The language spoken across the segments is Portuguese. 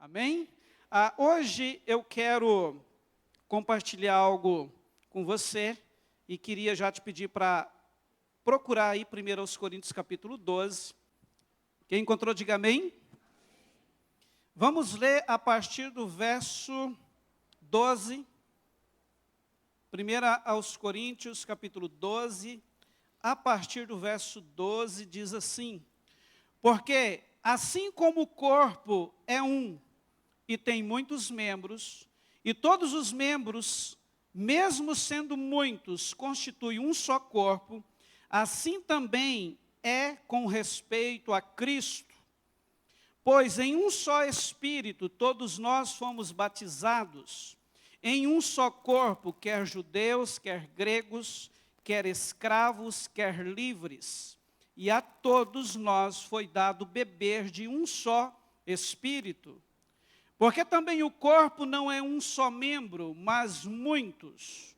Amém? Hoje eu quero compartilhar algo com você e queria já te pedir para procurar aí 1 Coríntios capítulo 12. Quem encontrou, diga amém. Vamos ler a partir do verso 12. 1 Coríntios capítulo 12, a partir do verso 12, diz assim: porque assim como o corpo é um e tem muitos membros, e todos os membros, mesmo sendo muitos, constituem um só corpo, assim também é com respeito a Cristo. Pois em um só Espírito todos nós fomos batizados, em um só corpo, quer judeus, quer gregos, quer escravos, quer livres, e a todos nós foi dado beber de um só Espírito. Porque também o corpo não é um só membro, mas muitos.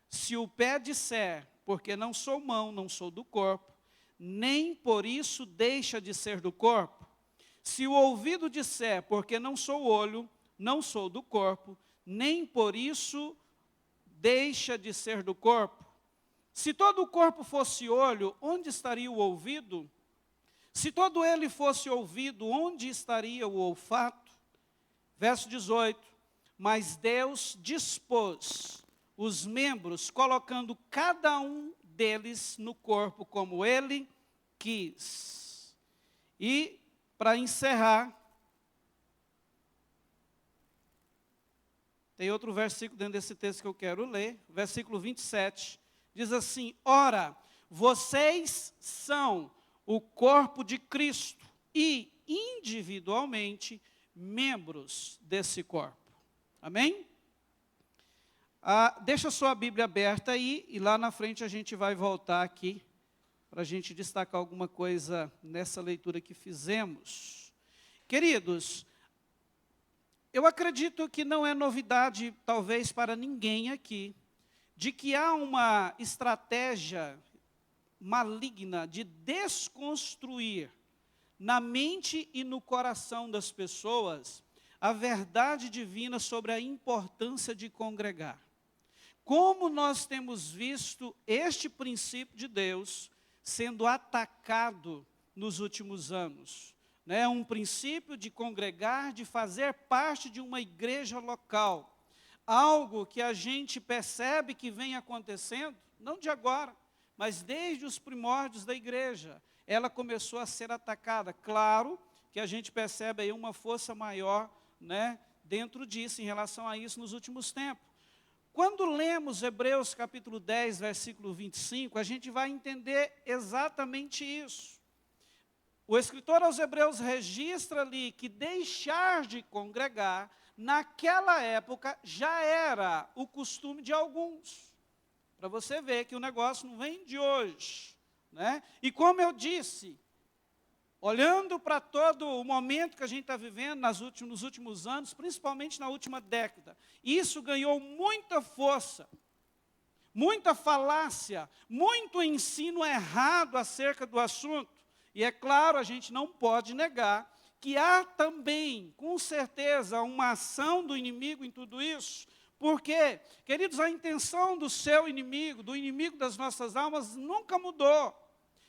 Se o pé disser, porque não sou mão, não sou do corpo, nem por isso deixa de ser do corpo. Se o ouvido disser, porque não sou olho, não sou do corpo, nem por isso deixa de ser do corpo. Se todo o corpo fosse olho, onde estaria o ouvido? Se todo ele fosse ouvido, onde estaria o olfato? Verso 18, mas Deus dispôs os membros, colocando cada um deles no corpo como Ele quis. E, para encerrar, tem outro versículo dentro desse texto que eu quero ler, versículo 27, diz assim: ora, vocês são o corpo de Cristo e, individualmente, membros desse corpo. Amém? Deixa a sua Bíblia aberta aí, e lá na frente a gente vai voltar aqui, para a gente destacar alguma coisa nessa leitura que fizemos. Queridos, eu acredito que não é novidade, talvez para ninguém aqui, de que há uma estratégia maligna de desconstruir na mente e no coração das pessoas a verdade divina sobre a importância de congregar. Como nós temos visto este princípio de Deus sendo atacado nos últimos anos, né? Um princípio de congregar, de fazer parte de uma igreja local, algo que a gente percebe que vem acontecendo, não de agora, mas desde os primórdios da igreja. Ela começou a ser atacada. Claro que a gente percebe aí uma força maior, né, dentro disso, em relação a isso nos últimos tempos. Quando lemos Hebreus capítulo 10, versículo 25, a gente vai entender exatamente isso. O escritor aos Hebreus registra ali que deixar de congregar, naquela época, já era o costume de alguns. Para você ver que o negócio não vem de hoje, né? E como eu disse, olhando para todo o momento que a gente está vivendo nos últimos anos, principalmente na última década, isso ganhou muita força, muita falácia, muito ensino errado acerca do assunto. E é claro, a gente não pode negar que há também, com certeza, uma ação do inimigo em tudo isso. Porque, queridos, a intenção do seu inimigo, do inimigo das nossas almas, nunca mudou.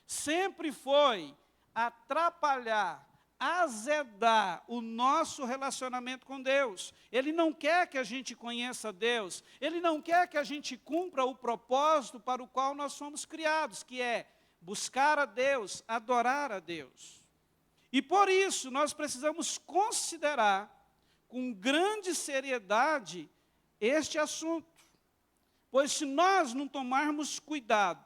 Sempre foi atrapalhar, azedar o nosso relacionamento com Deus. Ele não quer que a gente conheça Deus, Ele não quer que a gente cumpra o propósito para o qual nós somos criados, que é buscar a Deus, adorar a Deus. E por isso nós precisamos considerar com grande seriedade este assunto. Pois se nós não tomarmos cuidado,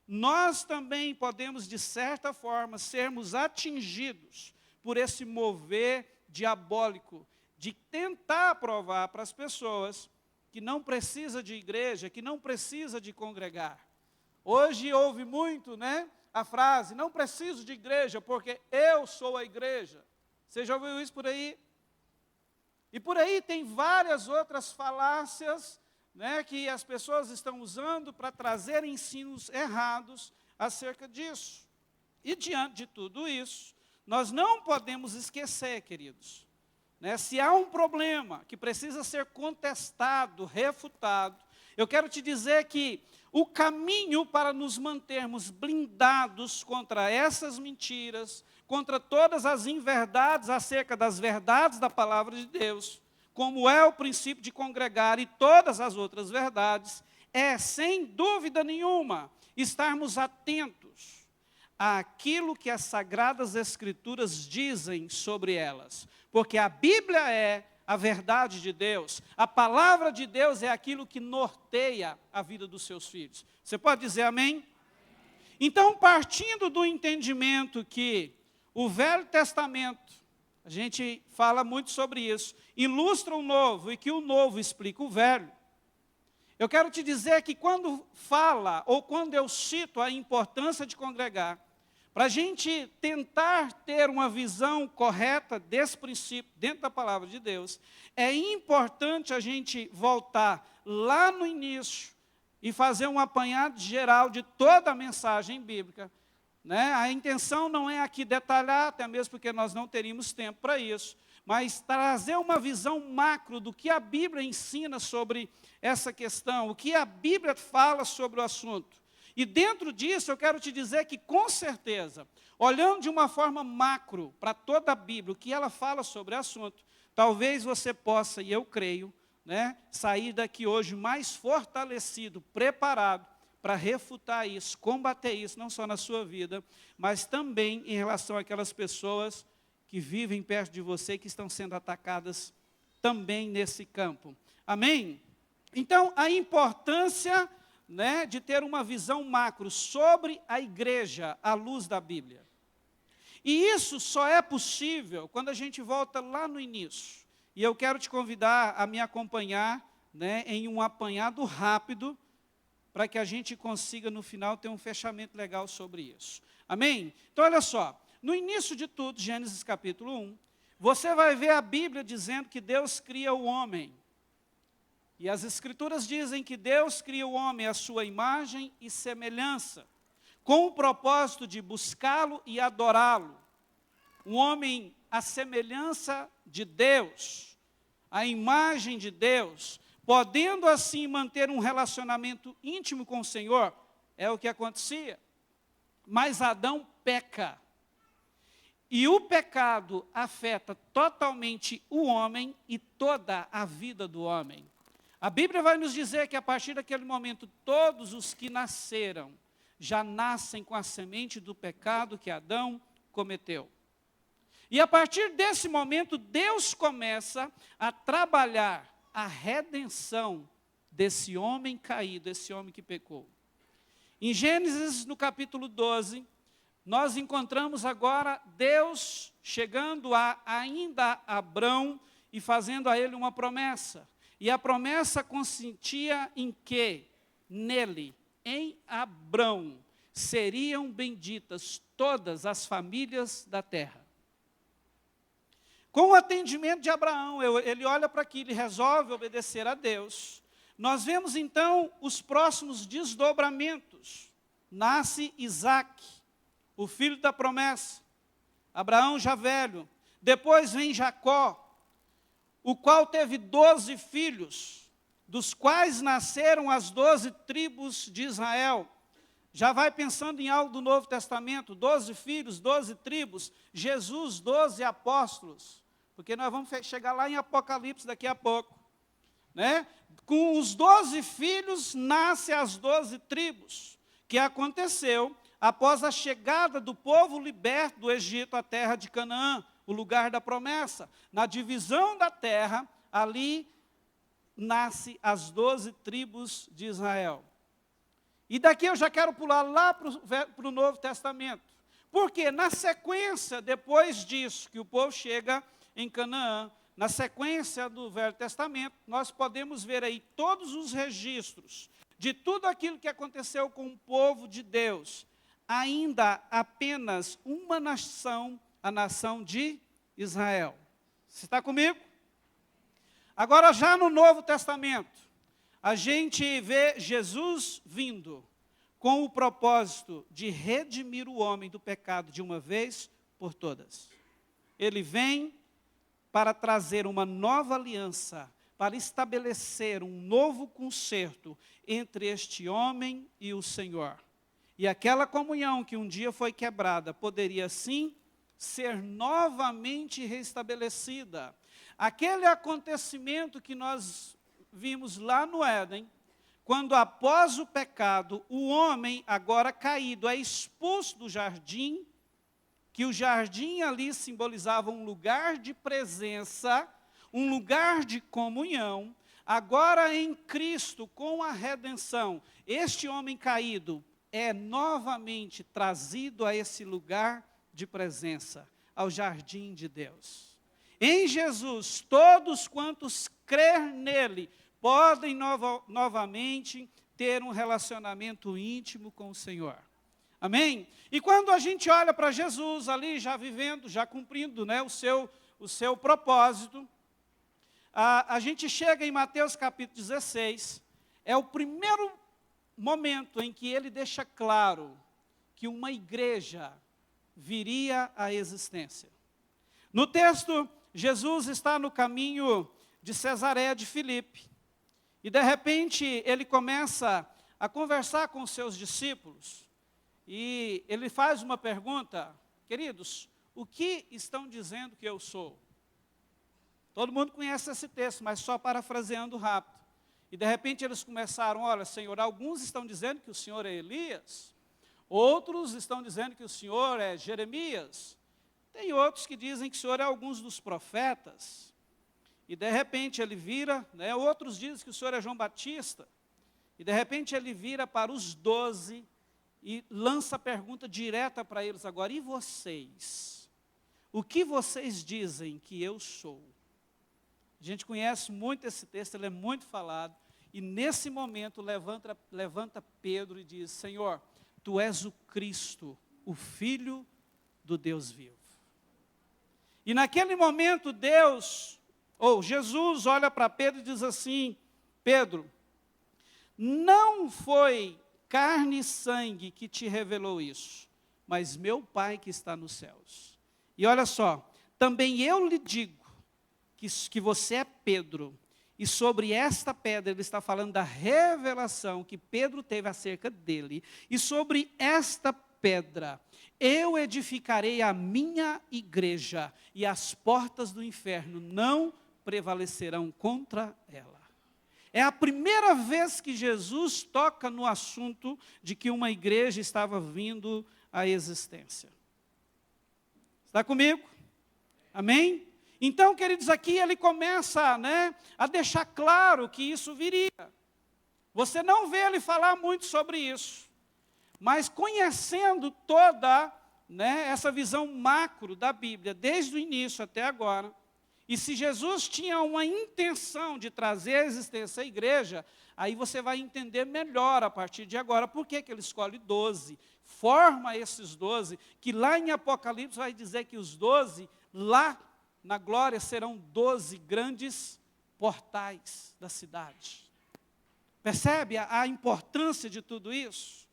nós também podemos, de certa forma, sermos atingidos por esse mover diabólico de tentar provar para as pessoas que não precisa de igreja, que não precisa de congregar. Hoje ouve muito, né, a frase, não preciso de igreja porque eu sou a igreja. Você já ouviu isso por aí? E por aí tem várias outras falácias, né, que as pessoas estão usando para trazer ensinos errados acerca disso. E diante de tudo isso, nós não podemos esquecer, queridos, né? Se há um problema que precisa ser contestado, refutado, eu quero te dizer que o caminho para nos mantermos blindados contra essas mentiras, contra todas as inverdades acerca das verdades da palavra de Deus, como é o princípio de congregar e todas as outras verdades, é, sem dúvida nenhuma, estarmos atentos àquilo que as Sagradas Escrituras dizem sobre elas. Porque a Bíblia é a verdade de Deus, a palavra de Deus é aquilo que norteia a vida dos seus filhos. Você pode dizer amém? Então, partindo do entendimento que o Velho Testamento, a gente fala muito sobre isso, ilustra o Novo e que o Novo explica o Velho. Eu quero te dizer que quando fala, ou quando eu cito a importância de congregar, para a gente tentar ter uma visão correta desse princípio dentro da palavra de Deus, é importante a gente voltar lá no início e fazer um apanhado geral de toda a mensagem bíblica, né? A intenção não é aqui detalhar, até mesmo porque nós não teríamos tempo para isso, mas trazer uma visão macro do que a Bíblia ensina sobre essa questão, o que a Bíblia fala sobre o assunto. E dentro disso eu quero te dizer que, com certeza, olhando de uma forma macro para toda a Bíblia, o que ela fala sobre o assunto, talvez você possa, e eu creio, né, sair daqui hoje mais fortalecido, preparado para refutar isso, combater isso, não só na sua vida, mas também em relação àquelas pessoas que vivem perto de você, que estão sendo atacadas também nesse campo. Amém? Então, a importância, né, de ter uma visão macro sobre a igreja à luz da Bíblia. E isso só é possível quando a gente volta lá no início. E eu quero te convidar a me acompanhar, né, em um apanhado rápido, para que a gente consiga no final ter um fechamento legal sobre isso. Amém? Então olha só, no início de tudo, Gênesis capítulo 1, você vai ver a Bíblia dizendo que Deus cria o homem. E as Escrituras dizem que Deus cria o homem à sua imagem e semelhança, com o propósito de buscá-lo e adorá-lo. Um homem à semelhança de Deus, à imagem de Deus, podendo assim manter um relacionamento íntimo com o Senhor, é o que acontecia. Mas Adão peca. E o pecado afeta totalmente o homem e toda a vida do homem. A Bíblia vai nos dizer que a partir daquele momento, todos os que nasceram, já nascem com a semente do pecado que Adão cometeu. E a partir desse momento, Deus começa a trabalhar a redenção desse homem caído, esse homem que pecou. Em Gênesis, no capítulo 12, nós encontramos agora Deus chegando a ainda Abrão e fazendo a ele uma promessa. E a promessa consistia em que, nele, em Abrão, seriam benditas todas as famílias da terra. Com o atendimento de Abraão, ele olha para aquilo e resolve obedecer a Deus. Nós vemos então os próximos desdobramentos. Nasce Isaque, o filho da promessa. Abraão já velho. Depois vem Jacó, o qual teve 12 filhos, dos quais nasceram as 12 tribos de Israel. Já vai pensando em algo do Novo Testamento, 12 filhos, 12 tribos, Jesus, 12 apóstolos, porque nós vamos chegar lá em Apocalipse daqui a pouco. Né? Com os 12 filhos, nascem as 12 tribos, que aconteceu após a chegada do povo liberto do Egito à terra de Canaã, o lugar da promessa. Na divisão da terra, ali nasce as 12 tribos de Israel. E daqui eu já quero pular lá para o Novo Testamento. Porque na sequência, depois disso, que o povo chega em Canaã, na sequência do Velho Testamento, nós podemos ver aí todos os registros de tudo aquilo que aconteceu com o povo de Deus. Ainda apenas uma nação, a nação de Israel. Você está comigo? Agora, já no Novo Testamento, a gente vê Jesus vindo com o propósito de redimir o homem do pecado de uma vez por todas. Ele vem para trazer uma nova aliança, para estabelecer um novo concerto entre este homem e o Senhor. E aquela comunhão que um dia foi quebrada, poderia sim ser novamente restabelecida. Aquele acontecimento que nós vimos lá no Éden, quando após o pecado, o homem agora caído é expulso do jardim, que o jardim ali simbolizava um lugar de presença, um lugar de comunhão. Agora em Cristo, com a redenção, este homem caído é novamente trazido a esse lugar de presença, ao jardim de Deus. Em Jesus, todos quantos crer nele, podem novamente ter um relacionamento íntimo com o Senhor. Amém? E quando a gente olha para Jesus ali, já vivendo, já cumprindo, né, o seu propósito, a gente chega em Mateus capítulo 16, é o primeiro momento em que ele deixa claro que uma igreja viria à existência. No texto, Jesus está no caminho de Cesareia de Filipe, e de repente ele começa a conversar com os seus discípulos, e ele faz uma pergunta: queridos, o que estão dizendo que eu sou? Todo mundo conhece esse texto, mas só parafraseando rápido. E de repente eles começaram: olha, Senhor, alguns estão dizendo que o Senhor é Elias, outros estão dizendo que o Senhor é Jeremias, tem outros que dizem que o Senhor é alguns dos profetas. E de repente ele vira, né, outros dizem que o Senhor é João Batista, e de repente ele vira para os 12 e lança a pergunta direta para eles agora: e vocês? O que vocês dizem que eu sou? A gente conhece muito esse texto, ele é muito falado, e nesse momento levanta Pedro e diz: Senhor, Tu és o Cristo, o Filho do Deus vivo. E naquele momento Jesus olha para Pedro e diz assim: Pedro, não foi carne e sangue que te revelou isso, mas meu Pai que está nos céus. E olha só, também eu lhe digo que você é Pedro, e sobre esta pedra, ele está falando da revelação que Pedro teve acerca dele, e sobre esta pedra eu edificarei a minha igreja, e as portas do inferno não prevalecerão contra ela. É a primeira vez que Jesus toca no assunto de que uma igreja estava vindo à existência. Está comigo? Amém? Então, queridos, aqui ele começa, a deixar claro que isso viria. Você não vê ele falar muito sobre isso, mas conhecendo toda essa visão macro da Bíblia, desde o início até agora, e se Jesus tinha uma intenção de trazer à existência a igreja, aí você vai entender melhor a partir de agora por que ele escolhe 12, forma esses 12, que lá em Apocalipse vai dizer que os 12, lá na glória, serão 12 grandes portais da cidade. Percebe a importância de tudo isso?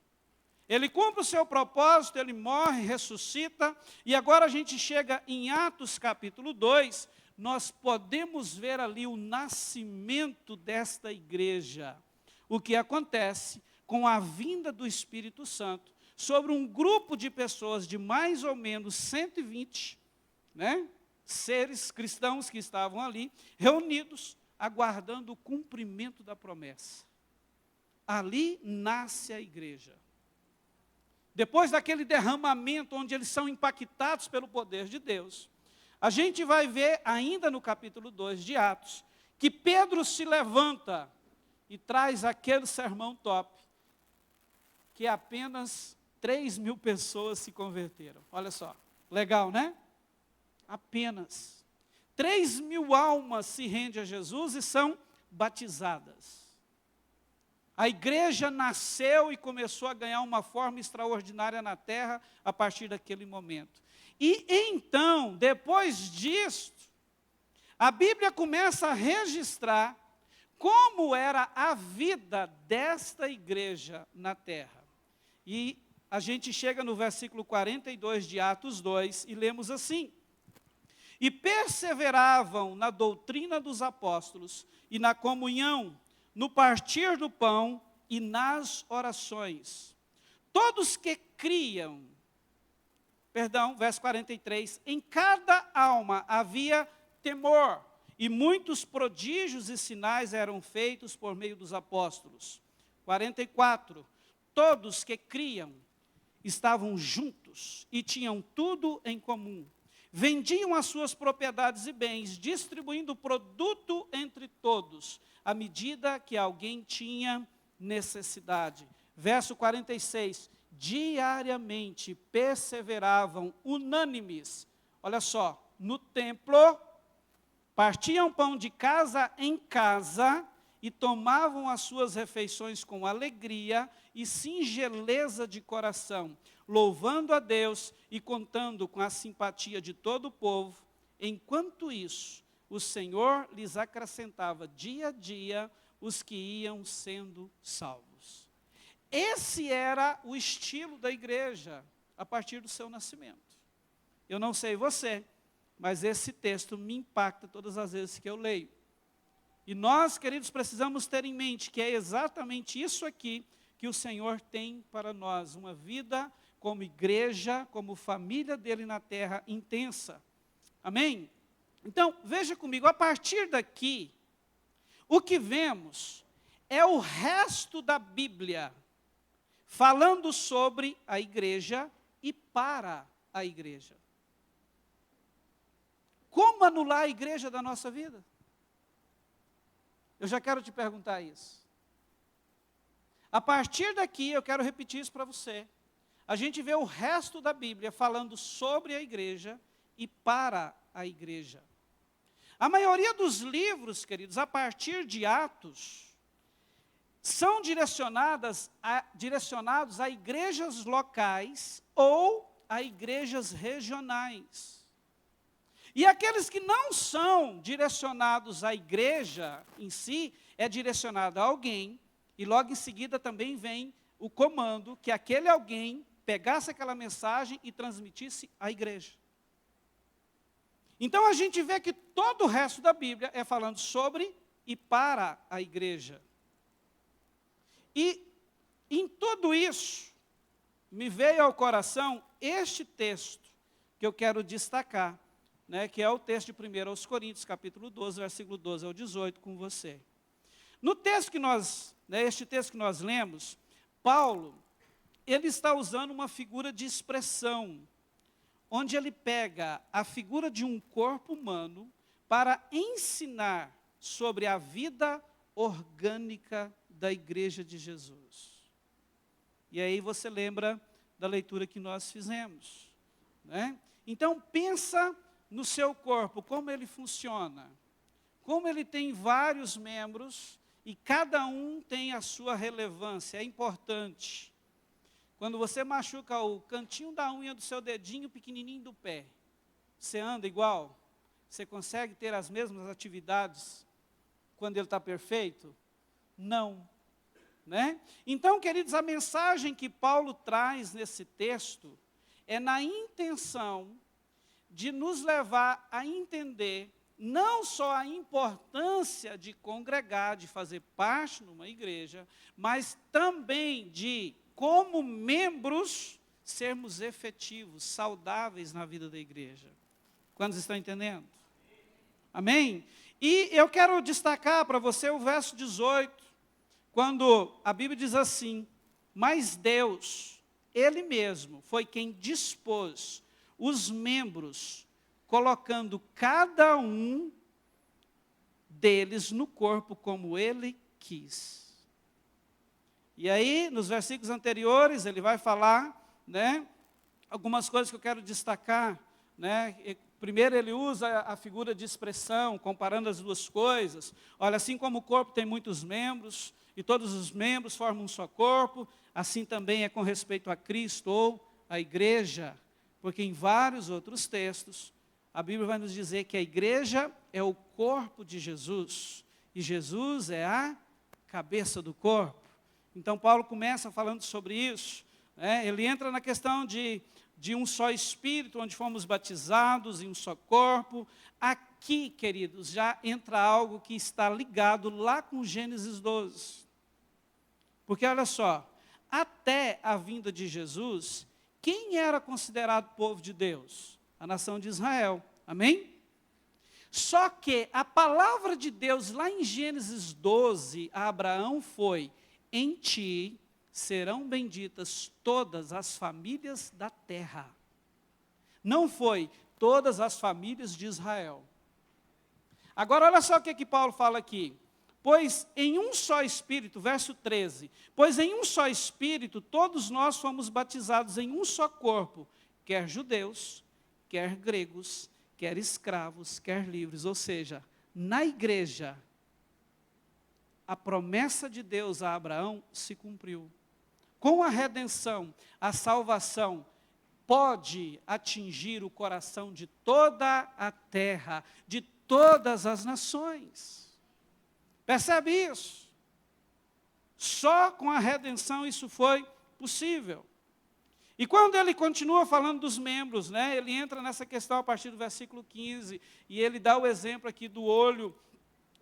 Ele cumpre o seu propósito, ele morre, ressuscita, e agora a gente chega em Atos capítulo 2, nós podemos ver ali o nascimento desta igreja. O que acontece com a vinda do Espírito Santo sobre um grupo de pessoas de mais ou menos 120, seres cristãos que estavam ali, reunidos, aguardando o cumprimento da promessa. Ali nasce a igreja. Depois daquele derramamento, onde eles são impactados pelo poder de Deus, a gente vai ver ainda no capítulo 2 de Atos, que Pedro se levanta e traz aquele sermão top, que apenas 3.000 pessoas se converteram. Olha só, legal, né? Apenas 3.000 almas se rendem a Jesus e são batizadas. A igreja nasceu e começou a ganhar uma forma extraordinária na terra a partir daquele momento. E então, depois disso, a Bíblia começa a registrar como era a vida desta igreja na terra. E a gente chega no versículo 42 de Atos 2 e lemos assim: e perseveravam na doutrina dos apóstolos e na comunhão, no partir do pão e nas orações. Todos que criam, verso 43, em cada alma havia temor, e muitos prodígios e sinais eram feitos por meio dos apóstolos. 44, todos que criam estavam juntos e tinham tudo em comum. Vendiam as suas propriedades e bens, distribuindo o produto entre todos, à medida que alguém tinha necessidade. Verso 46, diariamente perseveravam unânimes, olha só, no templo, partiam pão de casa em casa e tomavam as suas refeições com alegria e singeleza de coração, louvando a Deus e contando com a simpatia de todo o povo. Enquanto isso, o Senhor lhes acrescentava dia a dia os que iam sendo salvos. Esse era o estilo da igreja a partir do seu nascimento. Eu não sei você, mas esse texto me impacta todas as vezes que eu leio. E nós, queridos, precisamos ter em mente que é exatamente isso aqui que o Senhor tem para nós, uma vida como igreja, como família dele na terra intensa. Amém? Então, veja comigo, a partir daqui, o que vemos é o resto da Bíblia falando sobre a igreja e para a igreja. Como anular a igreja da nossa vida? Eu já quero te perguntar isso. A partir daqui, eu quero repetir isso para você. A gente vê o resto da Bíblia falando sobre a igreja e para a igreja. A maioria dos livros, queridos, a partir de Atos, são direcionados a igrejas locais ou a igrejas regionais. E aqueles que não são direcionados à igreja em si, é direcionado a alguém, e logo em seguida também vem o comando que aquele alguém pegasse aquela mensagem e transmitisse à igreja. Então a gente vê que todo o resto da Bíblia é falando sobre e para a igreja. E em tudo isso, me veio ao coração este texto que eu quero destacar, que é o texto de 1 aos Coríntios, capítulo 12, versículo 12 ao 18, com você. No texto que este texto que nós lemos, Paulo, ele está usando uma figura de expressão, onde ele pega a figura de um corpo humano para ensinar sobre a vida orgânica da igreja de Jesus. E aí você lembra da leitura que nós fizemos, Então pensa no seu corpo, como ele funciona, como ele tem vários membros e cada um tem a sua relevância, é importante. Quando você machuca o cantinho da unha do seu dedinho pequenininho do pé, você anda igual? Você consegue ter as mesmas atividades quando ele está perfeito? Não. Então, queridos, a mensagem que Paulo traz nesse texto é na intenção de nos levar a entender não só a importância de congregar, de fazer parte numa igreja, mas também de, como membros, sermos efetivos, saudáveis na vida da igreja. Quantos estão entendendo? Amém? E eu quero destacar para você o verso 18, quando a Bíblia diz assim: mas Deus, Ele mesmo, foi quem dispôs os membros, colocando cada um deles no corpo como Ele quis. E aí, nos versículos anteriores, ele vai falar, algumas coisas que eu quero destacar, Primeiro ele usa a figura de expressão, comparando as duas coisas. Olha, assim como o corpo tem muitos membros, e todos os membros formam um só corpo, assim também é com respeito a Cristo ou a igreja, porque em vários outros textos, a Bíblia vai nos dizer que a igreja é o corpo de Jesus, e Jesus é a cabeça do corpo. Então Paulo começa falando sobre isso, Ele entra na questão de um só Espírito, onde fomos batizados em um só corpo. Aqui, queridos, já entra algo que está ligado lá com Gênesis 12. Porque olha só, até a vinda de Jesus, quem era considerado povo de Deus? A nação de Israel. Amém? Só que a palavra de Deus lá em Gênesis 12 a Abraão foi: em ti serão benditas todas as famílias da terra. Não foi todas as famílias de Israel. Agora olha só o que Paulo fala aqui. Pois em um só Espírito, verso 13, pois em um só Espírito todos nós fomos batizados em um só corpo, quer judeus, quer gregos, quer escravos, quer livres. Ou seja, na igreja, a promessa de Deus a Abraão se cumpriu. Com a redenção, a salvação pode atingir o coração de toda a terra, de todas as nações. Percebe isso? Só com a redenção isso foi possível. E quando ele continua falando dos membros, ele entra nessa questão a partir do versículo 15, e ele dá o exemplo aqui do olho,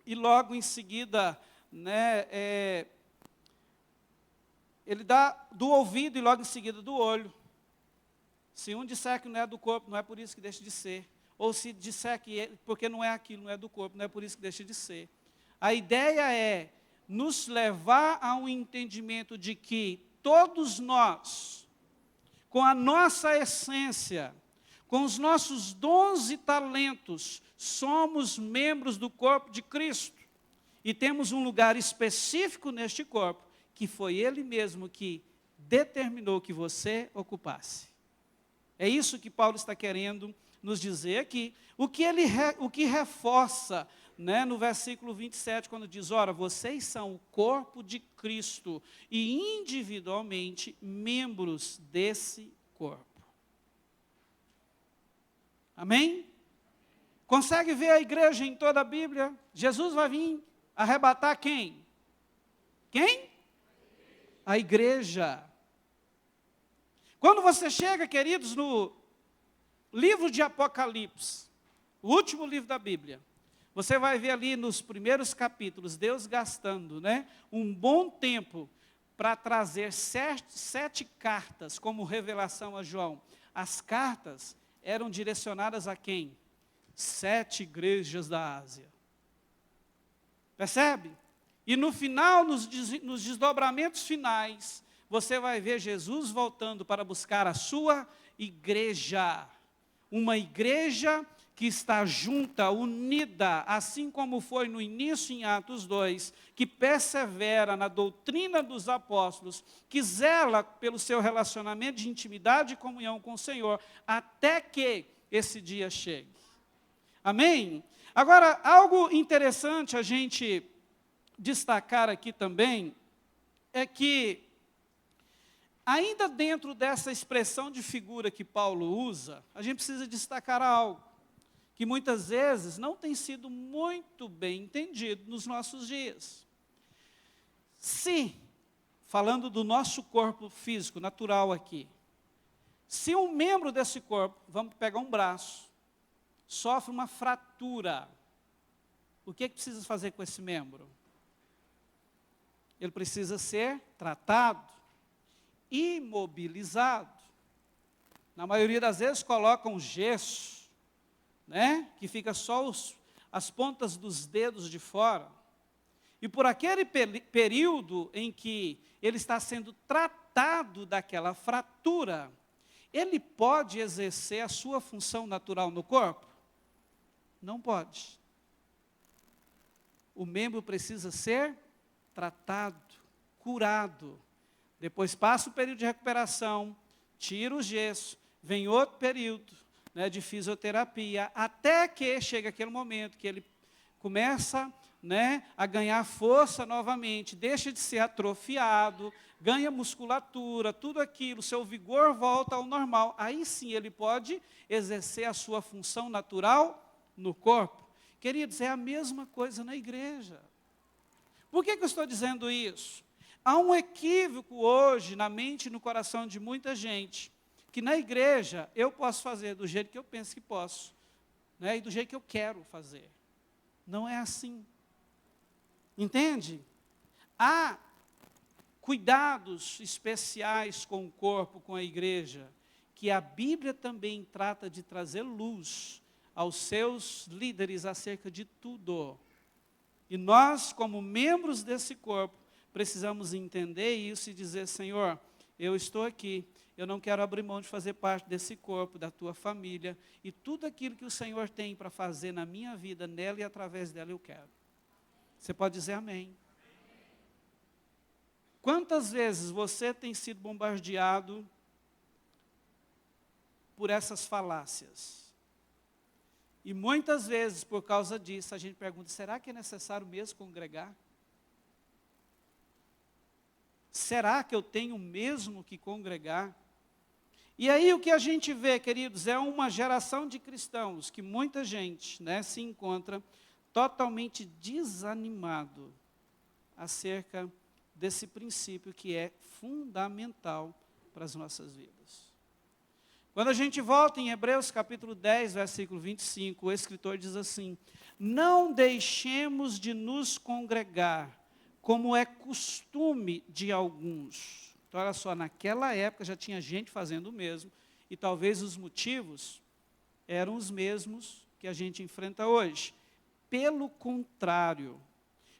e logo em seguida, ele dá do ouvido e logo em seguida do olho. Se um disser que não é do corpo, não é por isso que deixa de ser. Ou se disser que é, porque não é aquilo, não é do corpo, não é por isso que deixa de ser. A ideia é nos levar a um entendimento de que todos nós, com a nossa essência, com os nossos dons e talentos, somos membros do corpo de Cristo. E temos um lugar específico neste corpo, que foi Ele mesmo que determinou que você ocupasse. É isso que Paulo está querendo nos dizer aqui. O que reforça, no versículo 27, quando diz: ora, vocês são o corpo de Cristo e individualmente membros desse corpo. Amém? Consegue ver a igreja em toda a Bíblia? Jesus vai vir arrebatar quem? Quem? A igreja. Quando você chega, queridos, no livro de Apocalipse, o último livro da Bíblia, você vai ver ali nos primeiros capítulos, Deus gastando um bom tempo para trazer sete cartas como revelação a João. As cartas eram direcionadas a quem? 7 igrejas da Ásia. Percebe? E no final, nos desdobramentos finais, você vai ver Jesus voltando para buscar a sua igreja. Uma igreja que está junta, unida, assim como foi no início em Atos 2, que persevera na doutrina dos apóstolos, que zela pelo seu relacionamento de intimidade e comunhão com o Senhor, até que esse dia chegue. Amém? Agora, algo interessante a gente destacar aqui também, é que, ainda dentro dessa expressão de figura que Paulo usa, a gente precisa destacar algo que muitas vezes não tem sido muito bem entendido nos nossos dias. Se, falando do nosso corpo físico, natural aqui, se um membro desse corpo, vamos pegar um braço, sofre uma fratura, o que precisa fazer com esse membro? Ele precisa ser tratado, imobilizado. Na maioria das vezes colocam gesso, que fica só as pontas dos dedos de fora. E por aquele período em que ele está sendo tratado daquela fratura, ele pode exercer a sua função natural no corpo? Não pode. O membro precisa ser tratado, curado. Depois passa o período de recuperação, tira o gesso, vem outro período de fisioterapia, até que chega aquele momento que ele começa a ganhar força novamente, deixa de ser atrofiado, ganha musculatura, tudo aquilo, seu vigor volta ao normal. Aí sim ele pode exercer a sua função natural no corpo. Queridos, é a mesma coisa na igreja. Por que eu estou dizendo isso? Há um equívoco hoje na mente e no coração de muita gente, que na igreja eu posso fazer do jeito que eu penso que posso, né, e do jeito que eu quero fazer. Não é assim. Entende? Há cuidados especiais com o corpo, com a igreja, que a Bíblia também trata de trazer luz aos seus líderes acerca de tudo. E nós, como membros desse corpo, precisamos entender isso e dizer: Senhor, eu estou aqui, eu não quero abrir mão de fazer parte desse corpo, da tua família, e tudo aquilo que o Senhor tem para fazer na minha vida, nela e através dela, eu quero. Você pode dizer amém? Quantas vezes você tem sido bombardeado por essas falácias? E muitas vezes, por causa disso, a gente pergunta: será que é necessário mesmo congregar? Será que eu tenho mesmo que congregar? E aí o que a gente vê, queridos, é uma geração de cristãos que muita gente, né, se encontra totalmente desanimado acerca desse princípio que é fundamental para as nossas vidas. Quando a gente volta em Hebreus capítulo 10, versículo 25, o escritor diz assim: não deixemos de nos congregar, como é costume de alguns. Então, olha só, naquela época já tinha gente fazendo o mesmo, e talvez os motivos eram os mesmos que a gente enfrenta hoje. Pelo contrário,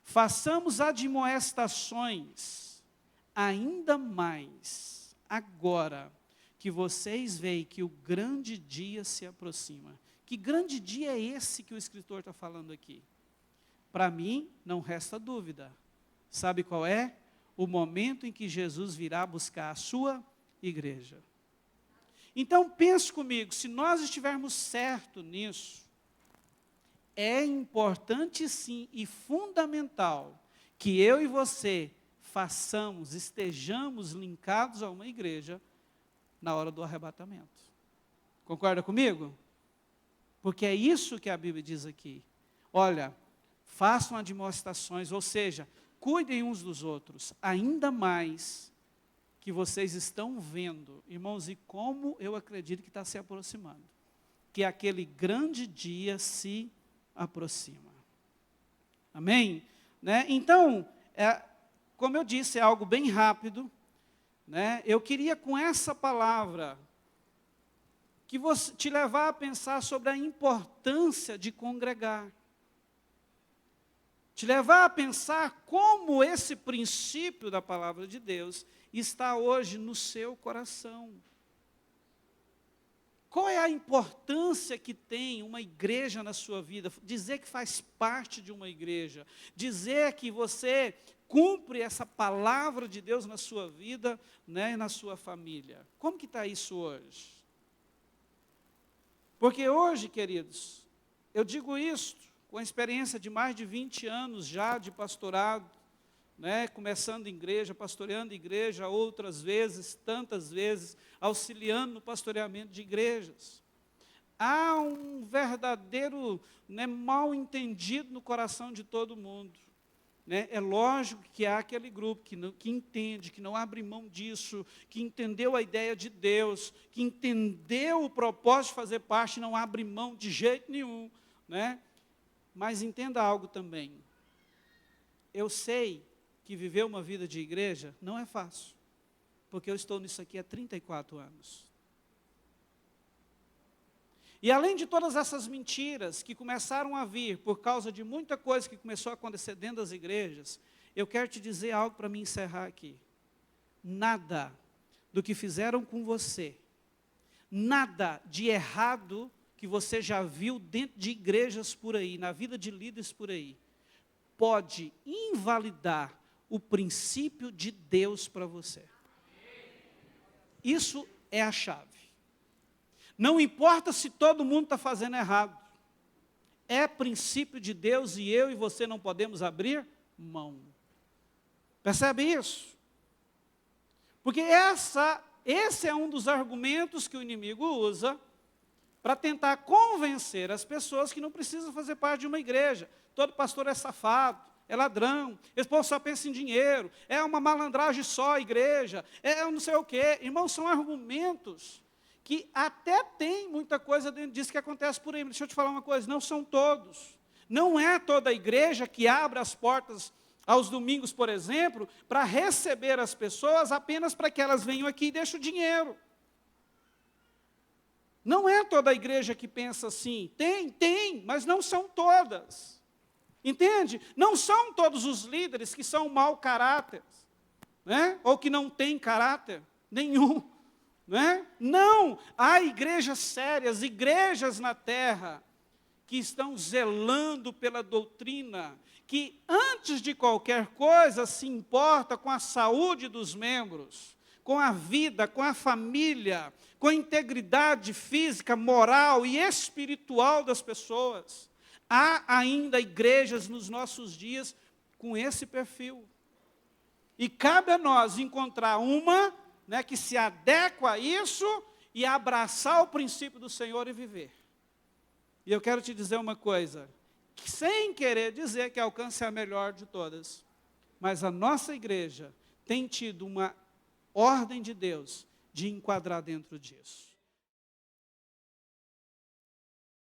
façamos admoestações ainda mais agora que vocês veem que o grande dia se aproxima. Que grande dia é esse que o escritor está falando aqui? Para mim, não resta dúvida. Sabe qual é? O momento em que Jesus virá buscar a sua igreja. Então, pense comigo, se nós estivermos certos nisso, é importante sim e fundamental que eu e você façamos, estejamos linkados a uma igreja na hora do arrebatamento. Concorda comigo? Porque é isso que a Bíblia diz aqui. Olha, façam admoestações, ou seja, cuidem uns dos outros, ainda mais que vocês estão vendo, irmãos, e como eu acredito que está se aproximando, que aquele grande dia se aproxima. Amém? Né? Então, como eu disse, é algo bem rápido, né? Eu queria com essa palavra te levar a pensar sobre a importância de congregar. Te levar a pensar como esse princípio da palavra de Deus está hoje no seu coração. Qual é a importância que tem uma igreja na sua vida? Dizer que faz parte de uma igreja, dizer que você cumpre essa palavra de Deus na sua vida, né, e na sua família. Como que está isso hoje? Porque hoje, queridos, eu digo isto com a experiência de mais de 20 anos já de pastorado, né, começando em igreja, pastoreando igreja, outras vezes, tantas vezes, auxiliando no pastoreamento de igrejas. Há um verdadeiro, né, mal entendido no coração de todo mundo. Né? É lógico que há aquele grupo que entende, que não abre mão disso, que entendeu a ideia de Deus, que entendeu o propósito de fazer parte, não abre mão de jeito nenhum. Né? Mas entenda algo também. Eu sei que viver uma vida de igreja não é fácil, porque eu estou nisso aqui há 34 anos. E além de todas essas mentiras que começaram a vir por causa de muita coisa que começou a acontecer dentro das igrejas, eu quero te dizer algo para me encerrar aqui. Nada do que fizeram com você, nada de errado que você já viu dentro de igrejas por aí, na vida de líderes por aí, pode invalidar o princípio de Deus para você. Isso é a chave. Não importa se todo mundo está fazendo errado. É princípio de Deus e eu e você não podemos abrir mão. Percebe isso? Porque esse é um dos argumentos que o inimigo usa para tentar convencer as pessoas que não precisam fazer parte de uma igreja. Todo pastor é safado, é ladrão, esse povo só pensa em dinheiro, é uma malandragem só a igreja, é não sei o quê. Irmãos, são argumentos que até tem muita coisa dentro disso que acontece por aí. Deixa eu te falar uma coisa, não são todos. Não é toda a igreja que abre as portas aos domingos, por exemplo, para receber as pessoas apenas para que elas venham aqui e deixem o dinheiro. Não é toda a igreja que pensa assim. Tem, mas não são todas. Entende? Não são todos os líderes que são mau caráter, né? Ou que não têm caráter nenhum. Né? Não, há igrejas sérias, igrejas na terra, que estão zelando pela doutrina, que antes de qualquer coisa se importa com a saúde dos membros, com a vida, com a família, com a integridade física, moral e espiritual das pessoas. Há ainda igrejas nos nossos dias com esse perfil. E cabe a nós encontrar uma, né, que se adequa a isso e abraçar o princípio do Senhor e viver. E eu quero te dizer uma coisa, que sem querer dizer que a Alcance é a melhor de todas, mas a nossa igreja tem tido uma ordem de Deus de enquadrar dentro disso.